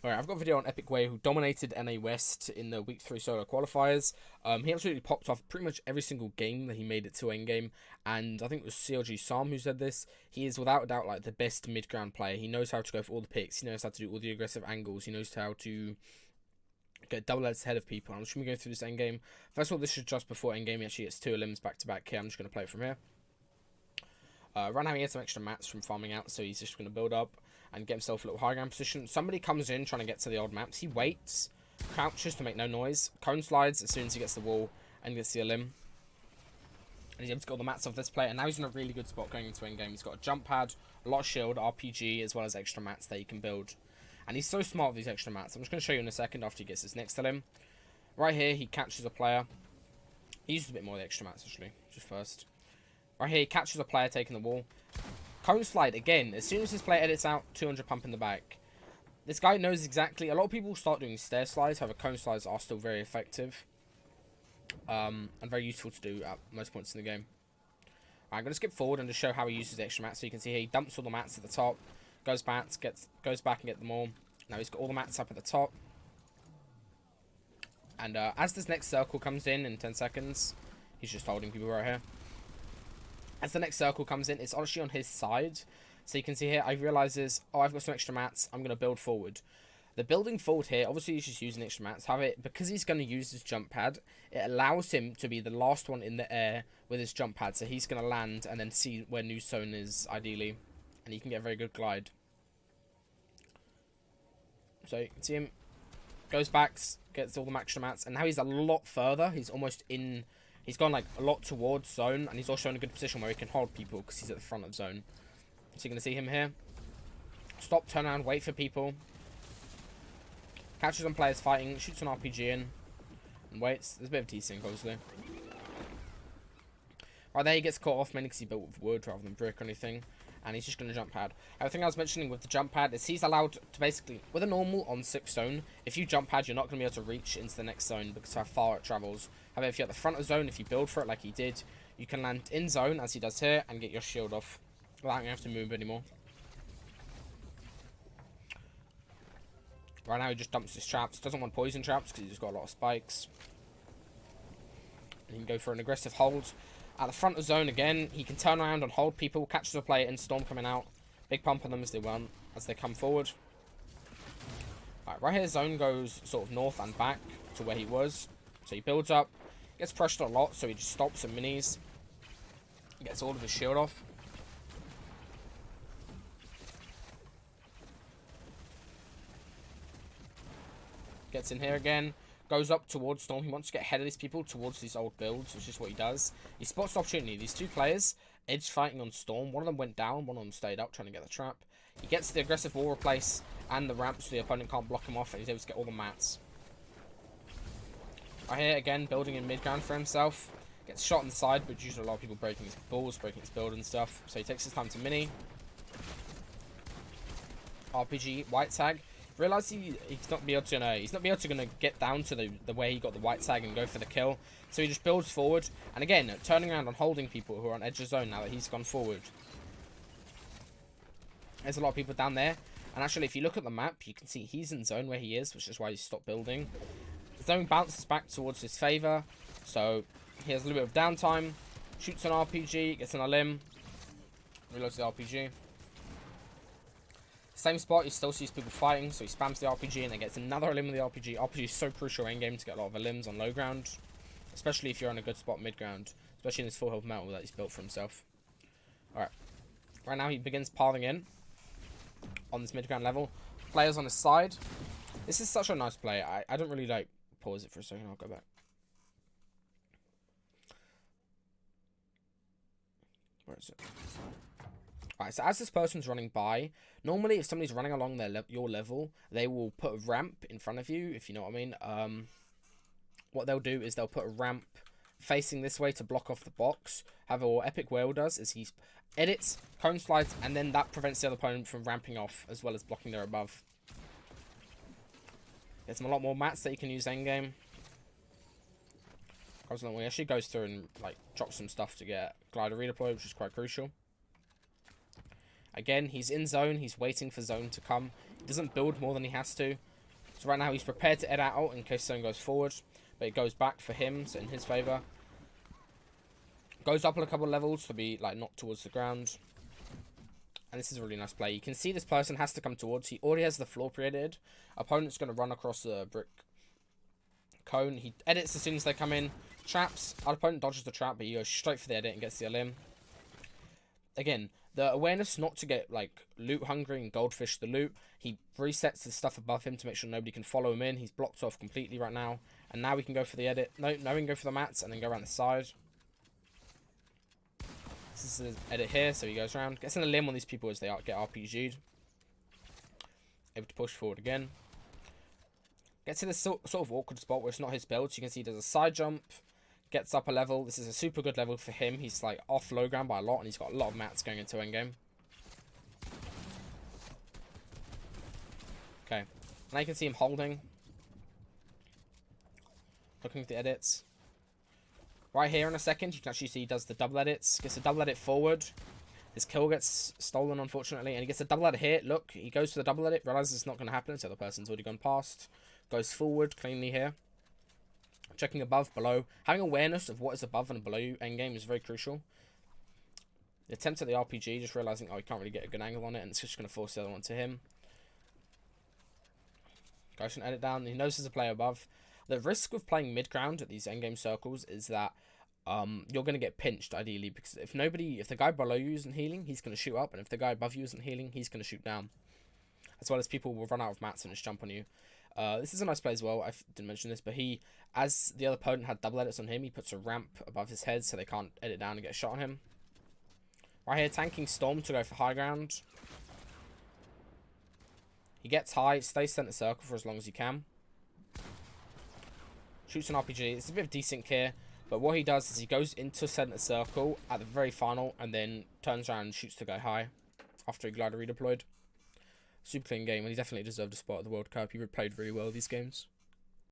Alright, I've got a video on EpikWhale who dominated NA West in the Week 3 solo qualifiers. He absolutely popped off pretty much every single game that he made it to endgame, and I think it was CLG Sam who said this. He is without a doubt like the best mid-ground player. He knows how to go for all the picks, he knows how to do all the aggressive angles, he knows how to get double heads ahead of people. I'm just going to go through this endgame. First of all, this is just before endgame. He actually gets 2 elims back to back here. I'm just going to play it from here. Right now he has some extra mats from farming out, so he's just going to build up and get himself a little high ground position. Somebody comes in trying to get to the old maps. He waits, crouches to make no noise, cone slides as soon as he gets the wall and gets the elim. And he's able to get all the mats off this player, and now he's in a really good spot going into endgame. He's got a jump pad, a lot of shield, RPG, as well as extra mats that he can build. And he's so smart with these extra mats. I'm just going to show you in a second after he gets his next elim. Right here, he catches a player. He uses a bit more of the extra mats, actually, just first. Right here, he catches a player taking the wall. Cone slide, again, as soon as this player edits out, 200 pump in the back. This guy knows exactly. A lot of people start doing stair slides, however, cone slides are still very effective. And very useful to do at most points in the game. I'm going to skip forward and just show how he uses the extra mats. So you can see here, he dumps all the mats at the top, goes back and get them all. Now he's got all the mats up at the top. And as this next circle comes in 10 seconds, he's just holding people right here. As the next circle comes in, it's actually on his side. So you can see here, I realizes, oh, I've got some extra mats. I'm going to build forward. The building forward here, obviously he's just using extra mats. However, because he's going to use his jump pad, it allows him to be the last one in the air with his jump pad. So he's going to land and then see where new zone is, ideally. And he can get a very good glide. So you can see him, goes back, gets all the extra mats. And now he's a lot further. He's almost in... He's gone like a lot towards zone, and he's also in a good position where he can hold people because he's at the front of zone. So you're going to see him here. Stop, turn around, wait for people. Catches on players fighting, shoots an RPG in, and waits. There's a bit of T-sync, obviously. Right there, he gets caught off mainly because he built with wood rather than brick or anything. And he's just going to jump pad. The thing I was mentioning with the jump pad is he's allowed to basically, with a normal on 6 zone, if you jump pad, you're not going to be able to reach into the next zone because of how far it travels. However, if you're at the front of zone, if you build for it like he did, you can land in zone, as he does here, and get your shield off without having to move anymore. Right now, he just dumps his traps. Doesn't want poison traps because he's just got a lot of spikes. And he can go for an aggressive hold. At the front of zone again, he can turn around and hold people, catches a player in storm coming out. Big pump on them as they come forward. Right here, zone goes sort of north and back to where he was. So he builds up, gets pressured a lot, so he just stops and minis. Gets all of his shield off. Gets in here again. Goes up towards Storm. He wants to get ahead of these people towards these old builds, which is what he does. He spots the opportunity. These 2 players, edge fighting on Storm. One of them went down, one of them stayed up trying to get the trap. He gets the aggressive wall replace and the ramp so the opponent can't block him off, and he's able to get all the mats. Right here, again, building in mid-ground for himself. Gets shot on the side, but usually a lot of people breaking his balls, breaking his build and stuff. So he takes his time to mini. RPG, white tag. Realize he's not be able to get down to the way he got the white tag and go for the kill. So he just builds forward. And again, turning around and holding people who are on edge of zone now that he's gone forward. There's a lot of people down there. And actually, if you look at the map, you can see he's in zone where he is, which is why he stopped building. The zone bounces back towards his favor. So he has a little bit of downtime. Shoots an RPG, gets an elim. Reloads the RPG. Same spot, he still sees people fighting, so he spams the RPG and then gets another elim with the RPG. RPG is so crucial in game to get a lot of elims on low ground, especially if you're on a good spot mid ground, especially in this full health metal that he's built for himself. Alright, right now he begins piling in on this mid ground level. Players on his side. This is such a nice play. I don't really like pause it for a second. I'll go back. Where is it? Alright, so as this person's running by, normally if somebody's running along your level, they will put a ramp in front of you, if you know what I mean. What they'll do is they'll put a ramp facing this way to block off the box. However, what EpikWhale does is he edits, cone slides, and then that prevents the other opponent from ramping off, as well as blocking their above. Gets him a lot more mats that you can use endgame. He actually goes through and like drops some stuff to get glider redeploy, which is quite crucial. Again, he's in zone. He's waiting for zone to come. He doesn't build more than he has to. So right now he's prepared to edit out in case someone goes forward. But it goes back for him, so in his favour. Goes up on a couple of levels to be like not towards the ground. And this is a really nice play. You can see this person has to come towards. He already has the floor pre-edited. Opponent's going to run across the brick cone. He edits as soon as they come in. Traps. Our opponent dodges the trap, but he goes straight for the edit and gets the limb. Again, the awareness not to get like loot hungry and goldfish the loot. He resets the stuff above him to make sure nobody can follow him in. He's blocked off completely right now. And now we can go for the edit. No, we can go for the mats and then go around the side. This is the edit here, so he goes around. Gets in a limb on these people as they get RPG'd. Able to push forward again. Gets in this sort of awkward spot where it's not his build. So you can see he does a side jump. Gets up a level. This is a super good level for him. He's like off low ground by a lot, and he's got a lot of mats going into endgame. Okay. Now you can see him holding. Looking at the edits. Right here in a second, you can actually see he does the double edits. Gets a double edit forward. His kill gets stolen, unfortunately. And he gets a double edit here. Look, he goes for the double edit. Realizes it's not going to happen, so the person's already gone past. Goes forward cleanly here. Checking above, below. Having awareness of what is above and below you endgame is very crucial. The attempt at the RPG, just realizing, oh, he can't really get a good angle on it, and it's just going to force the other one to him. Goes and edit down. He knows there's a player above. The risk of playing mid-ground at these endgame circles is that you're going to get pinched, ideally, because if the guy below you isn't healing, he's going to shoot up, and if the guy above you isn't healing, he's going to shoot down. As well as people will run out of mats and just jump on you. This is a nice play as well. I didn't mention this, but as the other opponent had double edits on him, he puts a ramp above his head so they can't edit down and get a shot on him. Right here, tanking Storm to go for high ground. He gets high, stays center circle for as long as he can. Shoots an RPG. It's a bit of desync here, but what he does is he goes into center circle at the very final and then turns around and shoots to go high after he glider redeployed. Super clean game, and he definitely deserved a spot at the World Cup. He played really well these games.